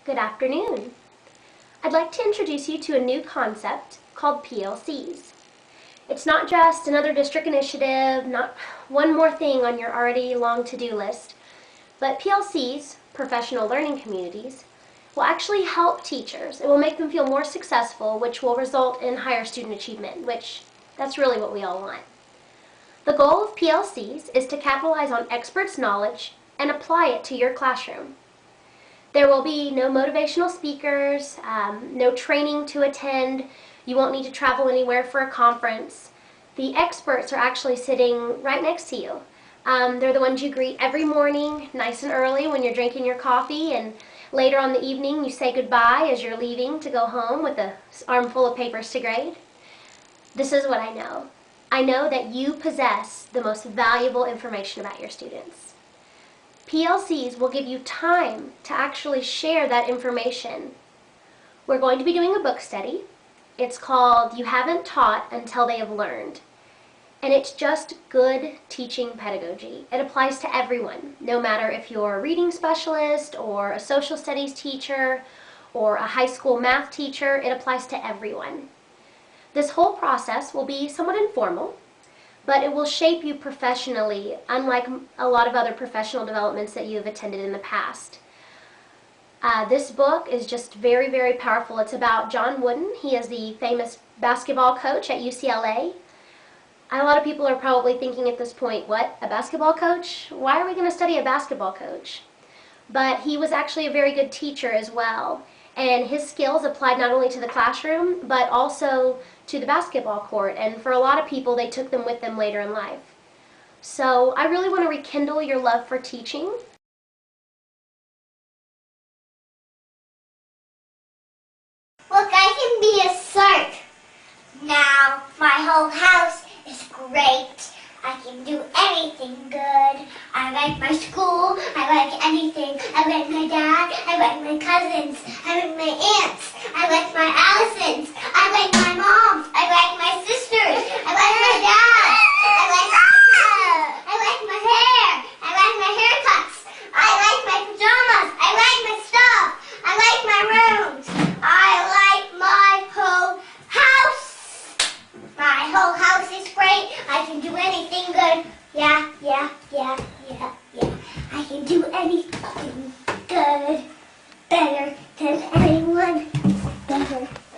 Good afternoon. I'd like to introduce you to a new concept called PLCs. It's not just another district initiative, not one more thing on your already long to-do list, but PLCs, professional learning communities, will actually help teachers. It will make them feel more successful, which will result in higher student achievement, which that's really what we all want. The goal of PLCs is to capitalize on experts' knowledge and apply it to your classroom. There will be no motivational speakers, no training to attend. You won't need to travel anywhere for a conference. The experts are actually sitting right next to you. They're the ones you greet every morning, nice and early when you're drinking your coffee, and later on the evening you say goodbye as you're leaving to go home with an armful of papers to grade. This is what I know. I know that you possess the most valuable information about your students. PLCs will give you time to actually share that information. We're going to be doing a book study. It's called You Haven't Taught Until They Have Learned. And it's just good teaching pedagogy. It applies to everyone, no matter if you're a reading specialist or a social studies teacher or a high school math teacher. It applies to everyone. This whole process will be somewhat informal, but it will shape you professionally, unlike a lot of other professional developments that you have attended in the past. This book is just very, very powerful. It's about John Wooden. He is the famous basketball coach at UCLA. A lot of people are probably thinking at this point, what, a basketball coach? Why are we going to study a basketball coach? But he was actually a very good teacher as well. And his skills applied not only to the classroom, but also to the basketball court. And for a lot of people, they took them with them later in life. So I really want to rekindle your love for teaching. Look, I can be a sark. Now, my whole house is great. I can do anything good. I like my school. I like anything. I like my dad. I like my cousins. I like my aunts. I like my Allisons. I like my moms. I like my sisters. I like my dad. I like my hair. I like my hair. I like my haircuts. I like my pajamas. I like my stuff. I like my rooms. I like my whole house. My whole house is great. I can do anything good. Yeah. I can do anything good. Better than anyone.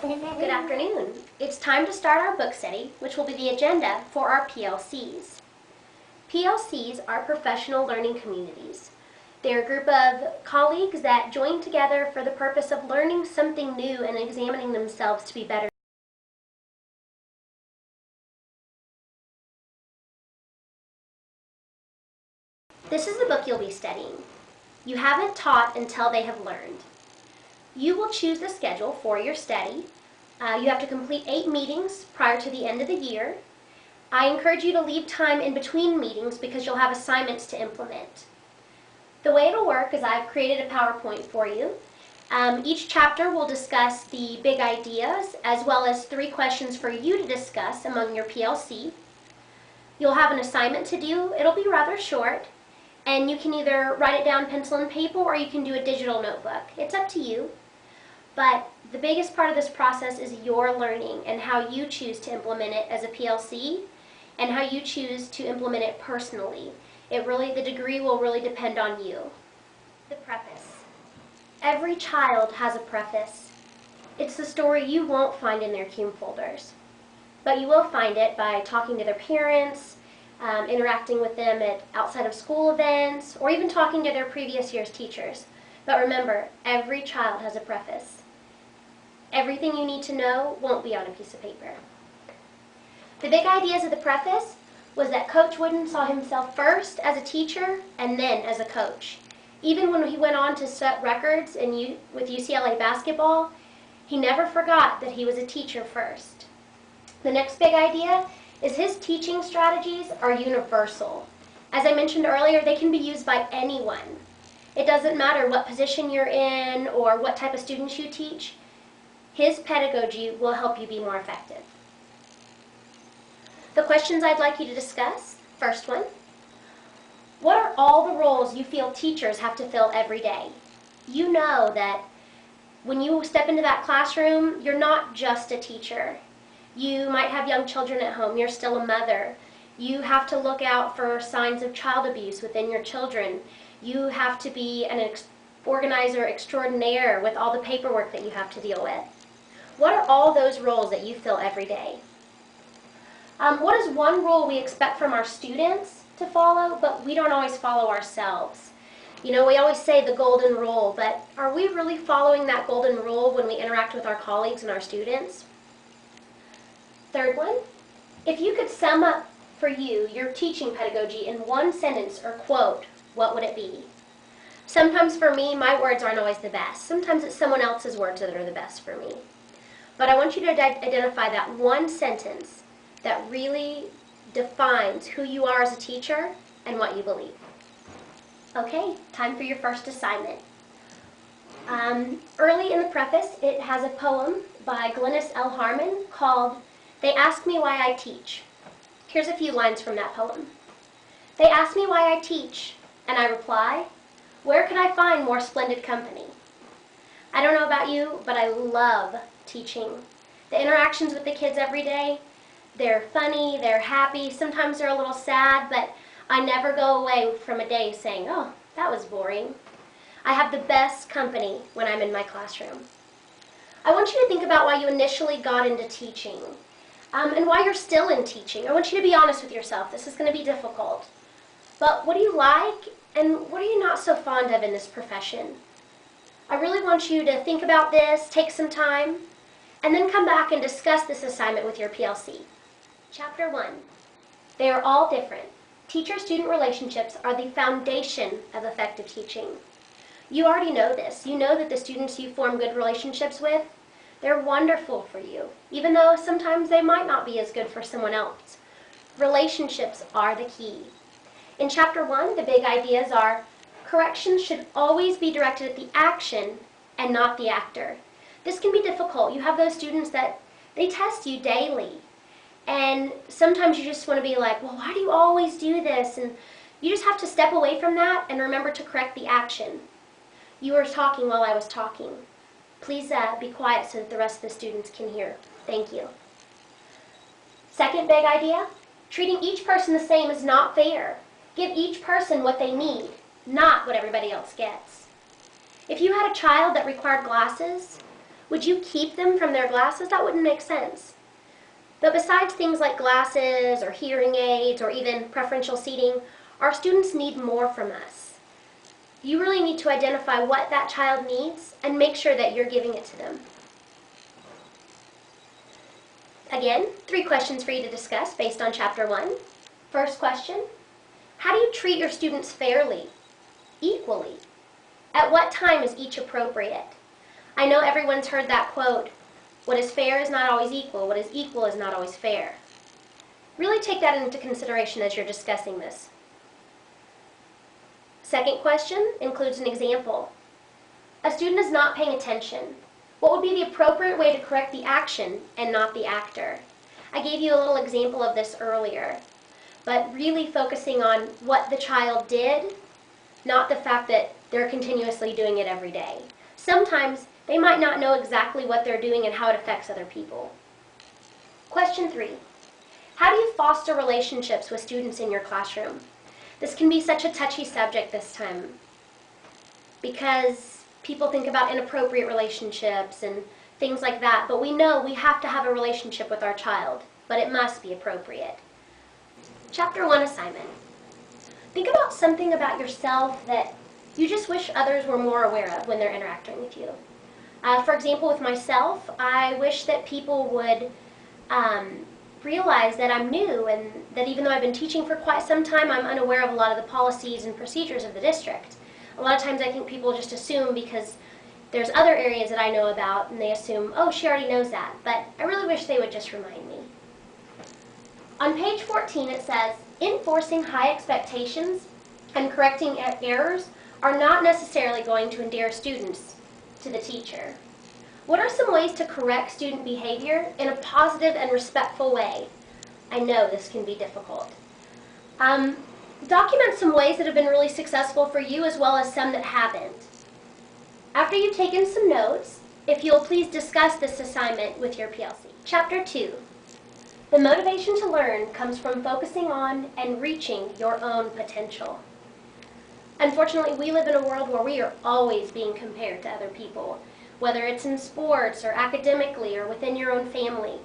Good afternoon. It's time to start our book study, which will be the agenda for our PLCs. PLCs are professional learning communities. They're a group of colleagues that join together for the purpose of learning something new and examining themselves to be better. This is the book you'll be studying. You Haven't Taught Until They Have Learned. You will choose the schedule for your study. You have to complete 8 meetings prior to the end of the year. I encourage you to leave time in between meetings because you'll have assignments to implement. The way it'll work is I've created a PowerPoint for you. Each chapter will discuss the big ideas as well as 3 questions for you to discuss among your PLC. You'll have an assignment to do. It'll be rather short. And you can either write it down pencil and paper or you can do a digital notebook. It's up to you. But the biggest part of this process is your learning and how you choose to implement it as a PLC and how you choose to implement it personally. The degree will really depend on you. The preface. Every child has a preface. It's the story you won't find in their cume folders. But you will find it by talking to their parents, interacting with them at outside of school events, or even talking to their previous year's teachers. But remember, every child has a preface. Everything you need to know won't be on a piece of paper. The big ideas of the preface was that Coach Wooden saw himself first as a teacher and then as a coach. Even when he went on to set records with UCLA basketball, he never forgot that he was a teacher first. The next big idea is his teaching strategies are universal. As I mentioned earlier, they can be used by anyone. It doesn't matter what position you're in or what type of students you teach. His pedagogy will help you be more effective. The questions I'd like you to discuss. First one, what are all the roles you feel teachers have to fill every day? You know that When you step into that classroom, you're not just a teacher. You might have young children at home. You're still a mother. You have to look out for signs of child abuse within your children. You have to be an organizer extraordinaire with all the paperwork that you have to deal with. What are all those roles that you fill every day? What is one rule we expect from our students to follow, but we don't always follow ourselves? You know, we always say the golden rule, but are we really following that golden rule when we interact with our colleagues and our students? Third one, if you could sum up for you your teaching pedagogy in one sentence or quote, what would it be? Sometimes for me, my words aren't always the best. Sometimes it's someone else's words that are the best for me. But I want you to identify that one sentence that really defines who you are as a teacher and what you believe. Okay, time for your first assignment. Early in the preface, it has a poem by Glennis L. Harmon called "They Ask Me Why I Teach." Here's a few lines from that poem. They ask me why I teach, and I reply, where could I find more splendid company? I don't know about you, but I love teaching. The interactions with the kids every day, they're funny, they're happy, sometimes they're a little sad, but I never go away from a day saying, oh, that was boring. I have the best company when I'm in my classroom. I want you to think about why you initially got into teaching and why you're still in teaching. I want you to be honest with yourself. This is going to be difficult. But what do you like and what are you not so fond of in this profession? I really want you to think about this, take some time, and then come back and discuss this assignment with your PLC. Chapter 1. They are all different. Teacher-student relationships are the foundation of effective teaching. You already know this. You know that the students you form good relationships with, they're wonderful for you, even though sometimes they might not be as good for someone else. Relationships are the key. In Chapter 1, the big ideas are corrections should always be directed at the action and not the actor. This can be difficult. You have those students that they test you daily. And sometimes you just want to be like, well, why do you always do this? And you just have to step away from that and remember to correct the action. You were talking while I was talking. Please be quiet so that the rest of the students can hear. Thank you. Second big idea, treating each person the same is not fair. Give each person what they need, not what everybody else gets. If you had a child that required glasses, would you keep them from their glasses? That wouldn't make sense. But besides things like glasses or hearing aids or even preferential seating, our students need more from us. You really need to identify what that child needs and make sure that you're giving it to them. Again, 3 questions for you to discuss based on Chapter 1. First question, how do you treat your students fairly, equally? At what time is each appropriate? I know everyone's heard that quote, what is fair is not always equal, what is equal is not always fair. Really take that into consideration as you're discussing this. Second question includes an example. A student is not paying attention. What would be the appropriate way to correct the action and not the actor? I gave you a little example of this earlier, but really focusing on what the child did, not the fact that they're continuously doing it every day. Sometimes they might not know exactly what they're doing and how it affects other people. Question 3. How do you foster relationships with students in your classroom? This can be such a touchy subject this time because people think about inappropriate relationships and things like that, but we know we have to have a relationship with our child, but it must be appropriate. Chapter 1 assignment. Think about something about yourself that you just wish others were more aware of when they're interacting with you. For example, with myself, I wish that people would realize that I'm new and that even though I've been teaching for quite some time, I'm unaware of a lot of the policies and procedures of the district. A lot of times I think people just assume because there's other areas that I know about and they assume, oh, she already knows that. But I really wish they would just remind me. On page 14 it says, enforcing high expectations and correcting errors are not necessarily going to endear students to the teacher. What are some ways to correct student behavior in a positive and respectful way? I know this can be difficult. Document some ways that have been really successful for you as well as some that haven't. After you've taken some notes, if you'll please discuss this assignment with your PLC. Chapter 2. The motivation to learn comes from focusing on and reaching your own potential. Unfortunately, we live in a world where we are always being compared to other people, whether it's in sports or academically or within your own family.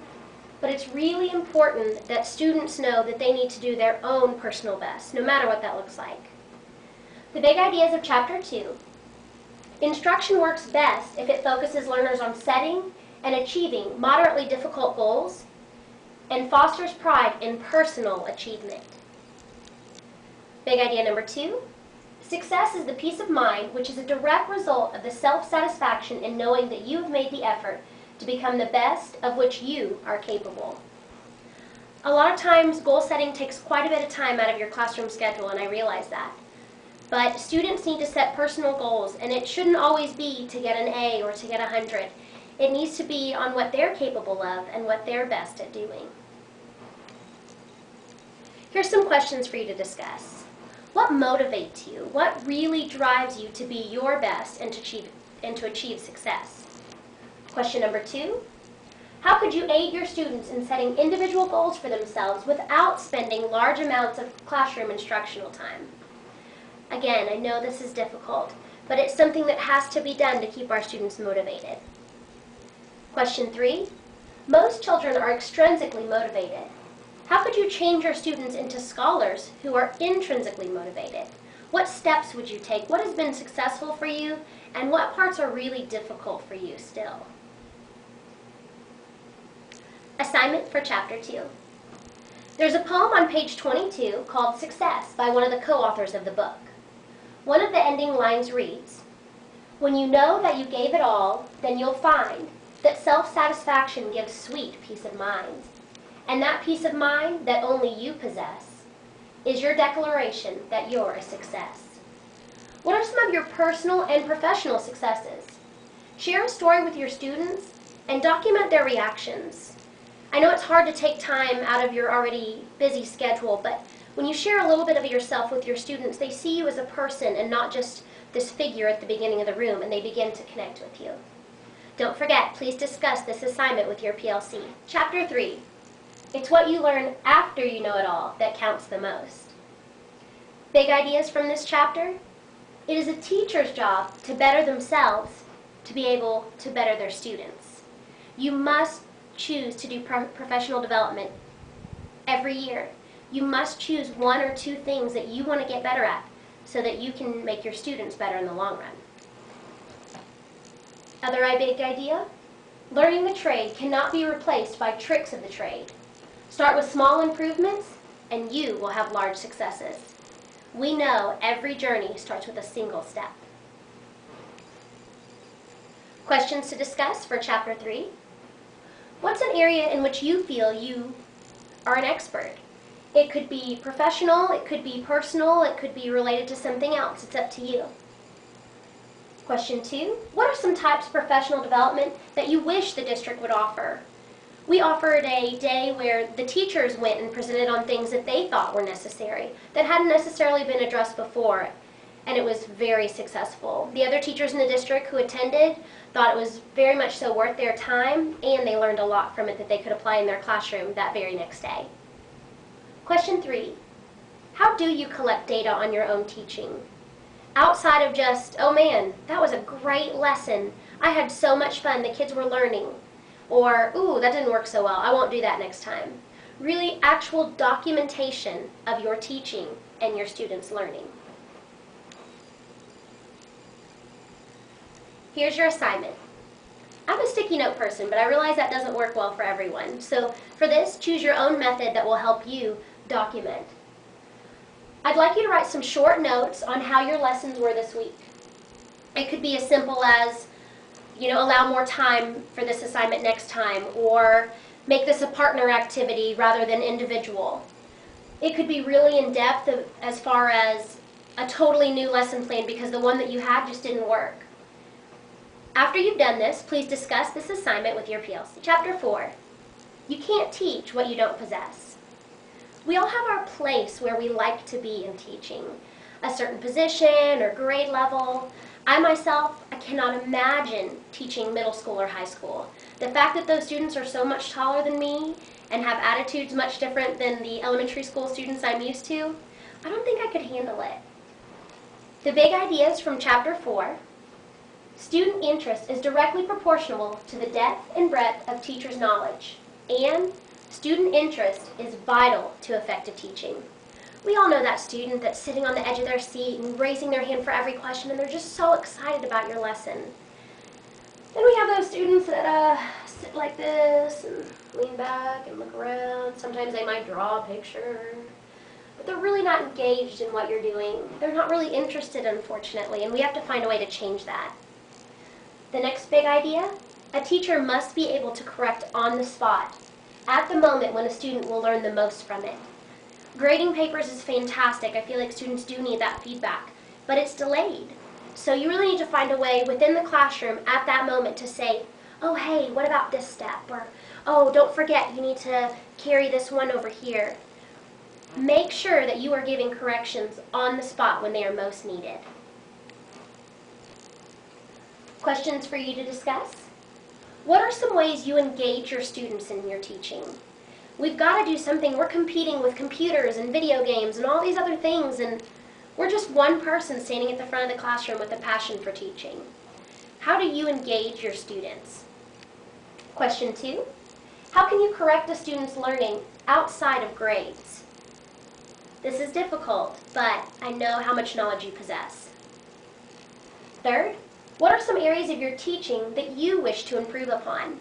But it's really important that students know that they need to do their own personal best, no matter what that looks like. The big ideas of Chapter 2. Instruction works best if it focuses learners on setting and achieving moderately difficult goals and fosters pride in personal achievement. Big idea number 2. Success is the peace of mind which is a direct result of the self-satisfaction in knowing that you have made the effort to become the best of which you are capable. A lot of times goal setting takes quite a bit of time out of your classroom schedule, and I realize that. But students need to set personal goals, and it shouldn't always be to get an A or to get 100. It needs to be on what they're capable of and what they're best at doing. Here's some questions for you to discuss. What motivates you? What really drives you to be your best and to achieve success? Question number 2. How could you aid your students in setting individual goals for themselves without spending large amounts of classroom instructional time? Again, I know this is difficult, but it's something that has to be done to keep our students motivated. Question 3. Most children are extrinsically motivated. How could you change your students into scholars who are intrinsically motivated? What steps would you take? What has been successful for you? And what parts are really difficult for you still? Assignment for Chapter 2. There's a poem on page 22 called Success by one of the co-authors of the book. One of the ending lines reads, "When you know that you gave it all, then you'll find that self-satisfaction gives sweet peace of mind. And that peace of mind that only you possess is your declaration that you're a success." What are some of your personal and professional successes? Share a story with your students and document their reactions. I know it's hard to take time out of your already busy schedule, but when you share a little bit of yourself with your students, they see you as a person and not just this figure at the beginning of the room, and they begin to connect with you. Don't forget, please discuss this assignment with your PLC. Chapter 3. It's what you learn after you know it all that counts the most. Big ideas from this chapter? It is a teacher's job to better themselves to be able to better their students. You must choose to do professional development every year. You must choose 1 or 2 things that you want to get better at so that you can make your students better in the long run. Other big idea? Learning the trade cannot be replaced by tricks of the trade. Start with small improvements and you will have large successes. We know every journey starts with a single step. Questions to discuss for Chapter 3? What's an area in which you feel you are an expert? It could be professional, it could be personal, it could be related to something else. It's up to you. Question 2, what are some types of professional development that you wish the district would offer? We offered a day where the teachers went and presented on things that they thought were necessary, that hadn't necessarily been addressed before, and it was very successful. The other teachers in the district who attended thought it was very much so worth their time, and they learned a lot from it that they could apply in their classroom that very next day. Question 3, how do you collect data on your own teaching? Outside of just, oh man, that was a great lesson. I had so much fun, the kids were learning. Or, ooh, that didn't work so well, I won't do that next time. Really actual documentation of your teaching and your students' learning. Here's your assignment. I'm a sticky note person, but I realize that doesn't work well for everyone. So for this, choose your own method that will help you document. I'd like you to write some short notes on how your lessons were this week. It could be as simple as, allow more time for this assignment next time, or make this a partner activity rather than individual. It could be really in-depth as far as a totally new lesson plan because the one that you had just didn't work. After you've done this, please discuss this assignment with your PLC. Chapter 4, you can't teach what you don't possess. We all have our place where we like to be in teaching, a certain position or grade level, I myself, I cannot imagine teaching middle school or high school. The fact that those students are so much taller than me and have attitudes much different than the elementary school students I'm used to, I don't think I could handle it. The big ideas from Chapter 4. Student interest is directly proportional to the depth and breadth of teachers' knowledge, and student interest is vital to effective teaching. We all know that student that's sitting on the edge of their seat and raising their hand for every question, and they're just so excited about your lesson. Then we have those students that sit like this and lean back and look around. Sometimes they might draw a picture, but they're really not engaged in what you're doing. They're not really interested, unfortunately, and we have to find a way to change that. The next big idea, a teacher must be able to correct on the spot, at the moment when a student will learn the most from it. Grading papers is fantastic. I feel like students do need that feedback, but it's delayed. So you really need to find a way within the classroom at that moment to say, oh, hey, what about this step? Or, oh, don't forget, you need to carry this one over here. Make sure that you are giving corrections on the spot when they are most needed. Questions for you to discuss? What are some ways you engage your students in your teaching? We've got to do something. We're competing with computers and video games and all these other things, and we're just one person standing at the front of the classroom with a passion for teaching. How do you engage your students? Question 2, how can you correct a student's learning outside of grades? This is difficult, but I know how much knowledge you possess. Third, what are some areas of your teaching that you wish to improve upon?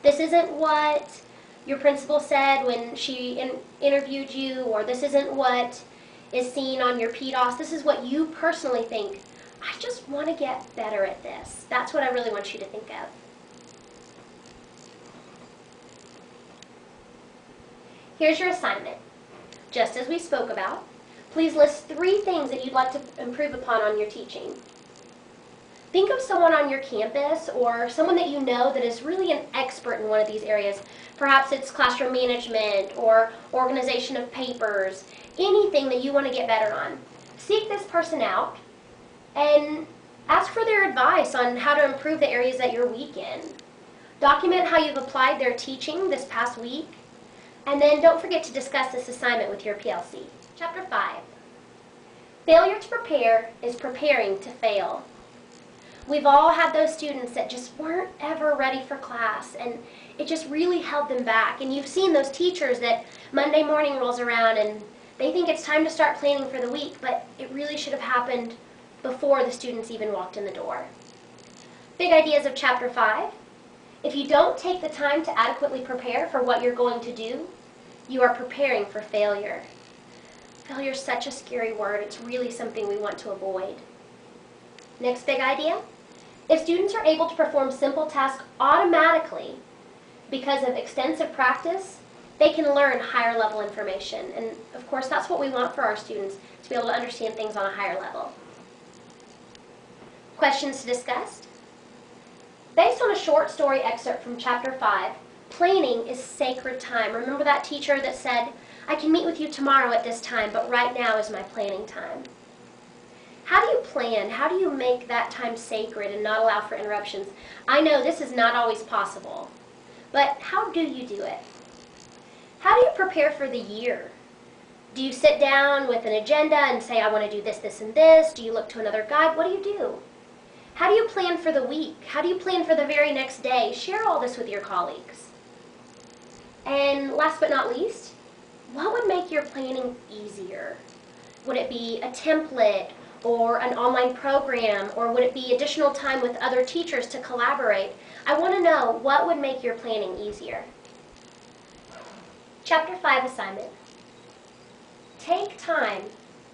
This isn't what your principal said when she interviewed you, or this isn't what is seen on your PDOS. This is what you personally think. I just want to get better at this. That's what I really want you to think of. Here's your assignment. Just as we spoke about, please list 3 things that you'd like to improve upon on your teaching. Think of someone on your campus or someone that you know that is really an expert in one of these areas. Perhaps it's classroom management or organization of papers, anything that you want to get better on. Seek this person out and ask for their advice on how to improve the areas that you're weak in. Document how you've applied their teaching this past week, and then don't forget to discuss this assignment with your PLC. Chapter 5. Failure to prepare is preparing to fail. We've all had those students that just weren't ever ready for class, and it just really held them back. And you've seen those teachers that Monday morning rolls around and they think it's time to start planning for the week, but it really should have happened before the students even walked in the door. Big ideas of Chapter 5. If you don't take the time to adequately prepare for what you're going to do, you are preparing for failure. Failure is such a scary word. It's really something we want to avoid. Next big idea. If students are able to perform simple tasks automatically because of extensive practice, they can learn higher level information. And of course, that's what we want for our students, to be able to understand things on a higher level. Questions to discuss? Based on a short story excerpt from Chapter 5, planning is sacred time. Remember that teacher that said, I can meet with you tomorrow at this time, but right now is my planning time. How do you plan? How do you make that time sacred and not allow for interruptions? I know this is not always possible, but how do you do it? How do you prepare for the year? Do you sit down with an agenda and say, I want to do this, this, and this? Do you look to another guide? What do you do? How do you plan for the week? How do you plan for the very next day? Share all this with your colleagues. And last but not least, what would make your planning easier? Would it be a template or an online program, or would it be additional time with other teachers to collaborate? I want to know what would make your planning easier. Chapter 5 assignment. Take time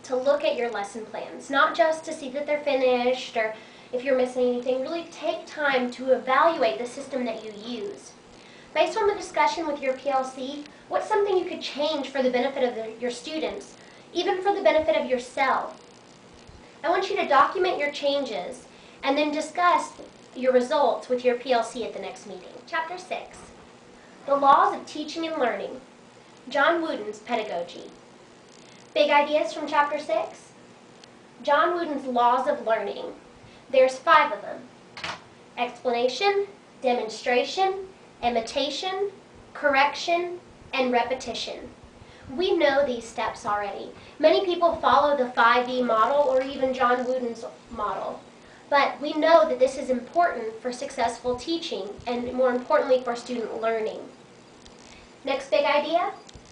to look at your lesson plans, not just to see that they're finished or if you're missing anything. Really take time to evaluate the system that you use. Based on the discussion with your PLC, what's something you could change for the benefit of your students, even for the benefit of yourself? I want you to document your changes and then discuss your results with your PLC at the next meeting. Chapter 6. The Laws of Teaching and Learning. John Wooden's Pedagogy. Big ideas from Chapter 6. John Wooden's Laws of Learning. There's 5 of them: explanation, demonstration, imitation, correction, and repetition. We know these steps already. Many people follow the 5D model or even John Wooden's model. But we know that this is important for successful teaching and, more importantly, for student learning. Next big idea: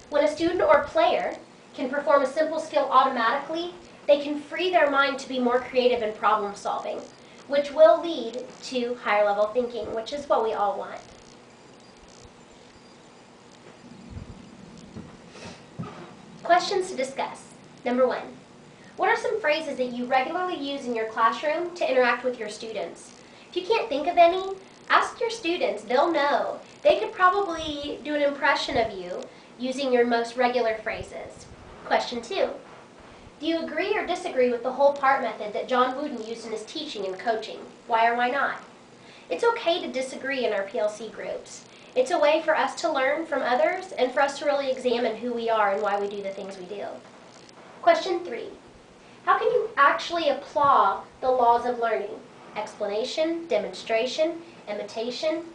when a student or player can perform a simple skill automatically, they can free their mind to be more creative in problem solving, which will lead to higher level thinking, which is what we all want. Questions to discuss. Number 1. What are some phrases that you regularly use in your classroom to interact with your students? If you can't think of any, ask your students. They'll know. They could probably do an impression of you using your most regular phrases. Question 2. Do you agree or disagree with the whole part method that John Wooden used in his teaching and coaching? Why or why not? It's okay to disagree in our PLC groups. It's a way for us to learn from others and for us to really examine who we are and why we do the things we do. Question 3. How can you actually apply the laws of learning? Explanation, demonstration, imitation,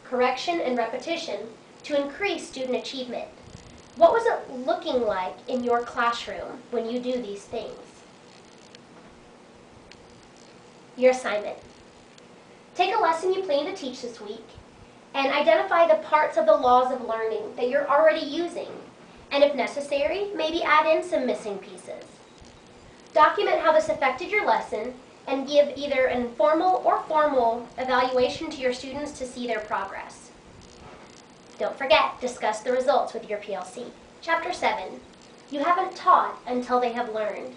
correction, and repetition to increase student achievement. What was it looking like in your classroom when you do these things? Your assignment. Take a lesson you plan to teach this week and identify the parts of the laws of learning that you're already using, and if necessary, maybe add in some missing pieces. Document how this affected your lesson and give either an informal or formal evaluation to your students to see their progress. Don't forget, discuss the results with your PLC. Chapter 7, You Haven't Taught Until They Have Learned.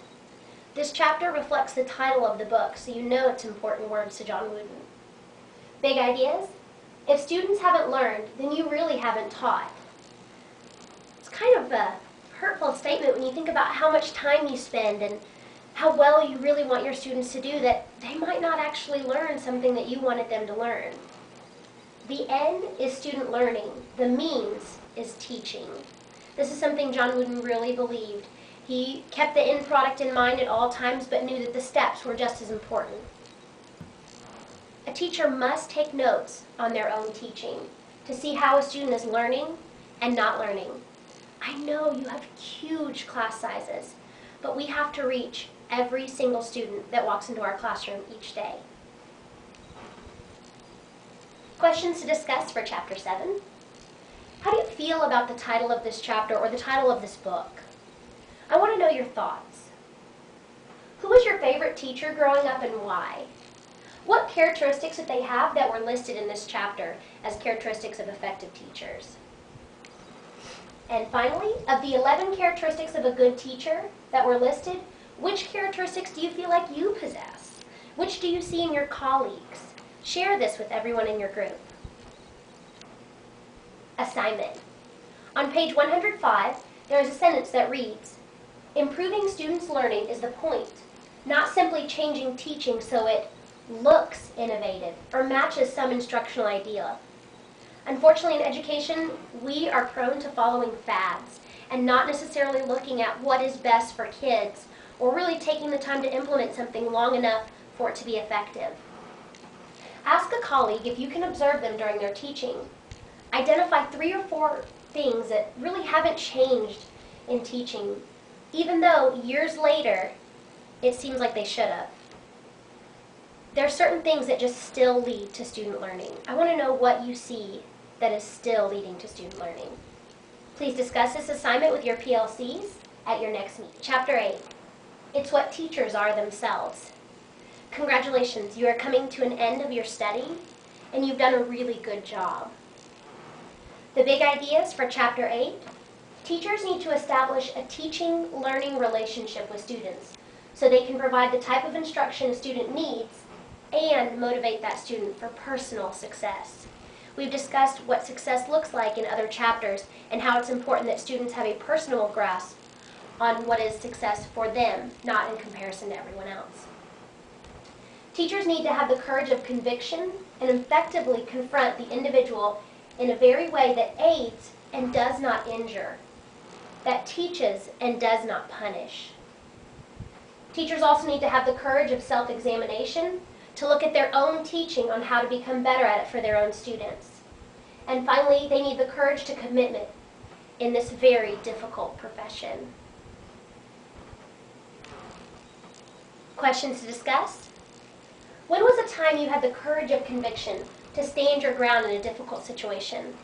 This chapter reflects the title of the book, so you know it's important words to John Wooden. Big ideas? If students haven't learned, then you really haven't taught. It's kind of a hurtful statement when you think about how much time you spend and how well you really want your students to do that they might not actually learn something that you wanted them to learn. The end is student learning. The means is teaching. This is something John Wooden really believed. He kept the end product in mind at all times, but knew that the steps were just as important. A teacher must take notes on their own teaching to see how a student is learning and not learning. I know you have huge class sizes, but we have to reach every single student that walks into our classroom each day. Questions to discuss for Chapter 7. How do you feel about the title of this chapter or the title of this book? I want to know your thoughts. Who was your favorite teacher growing up and why? What characteristics did they have that were listed in this chapter as characteristics of effective teachers? And finally, of the 11 characteristics of a good teacher that were listed, which characteristics do you feel like you possess? Which do you see in your colleagues? Share this with everyone in your group. Assignment. On page 105, there is a sentence that reads, "Improving students' learning is the point, not simply changing teaching so it looks innovative or matches some instructional idea." Unfortunately, in education, we are prone to following fads and not necessarily looking at what is best for kids or really taking the time to implement something long enough for it to be effective. Ask a colleague if you can observe them during their teaching. Identify 3 or 4 things that really haven't changed in teaching, even though years later it seems like they should have. There are certain things that just still lead to student learning. I want to know what you see that is still leading to student learning. Please discuss this assignment with your PLCs at your next meeting. Chapter 8, It's What Teachers Are Themselves. Congratulations, you are coming to an end of your study, and you've done a really good job. The big ideas for Chapter 8, teachers need to establish a teaching-learning relationship with students so they can provide the type of instruction a student needs and motivate that student for personal success. We've discussed what success looks like in other chapters and how it's important that students have a personal grasp on what is success for them, not in comparison to everyone else. Teachers need to have the courage of conviction and effectively confront the individual in a very way that aids and does not injure, that teaches and does not punish. Teachers also need to have the courage of self-examination to look at their own teaching on how to become better at it for their own students. And finally, they need the courage to commitment in this very difficult profession. Questions to discuss? When was a time you had the courage of conviction to stand your ground in a difficult situation?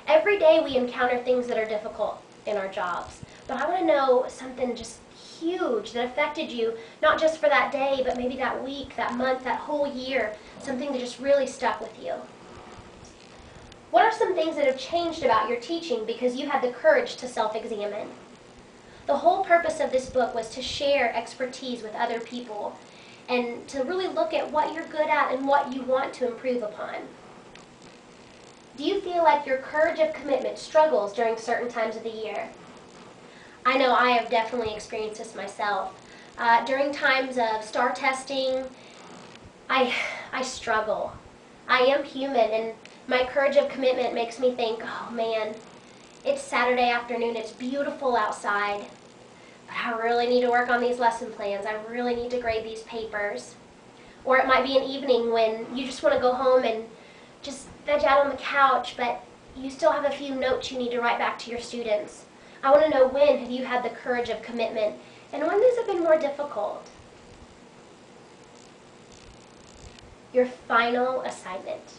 Every day we encounter things that are difficult in our jobs, but I want to know something just huge that affected you, not just for that day, but maybe that week, that month, that whole year, something that just really stuck with you. What are some things that have changed about your teaching because you had the courage to self-examine? The whole purpose of this book was to share expertise with other people and to really look at what you're good at and what you want to improve upon. Do you feel like your courage of commitment struggles during certain times of the year? I know I have definitely experienced this myself. During times of STAR testing, I struggle. I am human, and my courage of commitment makes me think, oh man, it's Saturday afternoon, it's beautiful outside, but I really need to work on these lesson plans. I really need to grade these papers. Or it might be an evening when you just want to go home and just veg out on the couch, but you still have a few notes you need to write back to your students. I want to know, when have you had the courage of commitment, and when has it been more difficult? Your final assignment.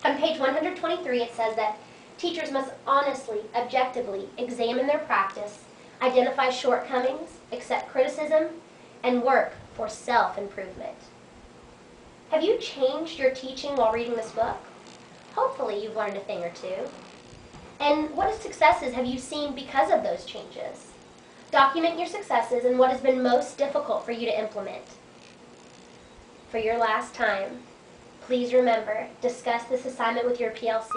On page 123 it says that teachers must honestly, objectively examine their practice, identify shortcomings, accept criticism, and work for self-improvement. Have you changed your teaching while reading this book? Hopefully you've learned a thing or two. And what successes have you seen because of those changes? Document your successes and what has been most difficult for you to implement. For your last time, please remember, discuss this assignment with your PLC.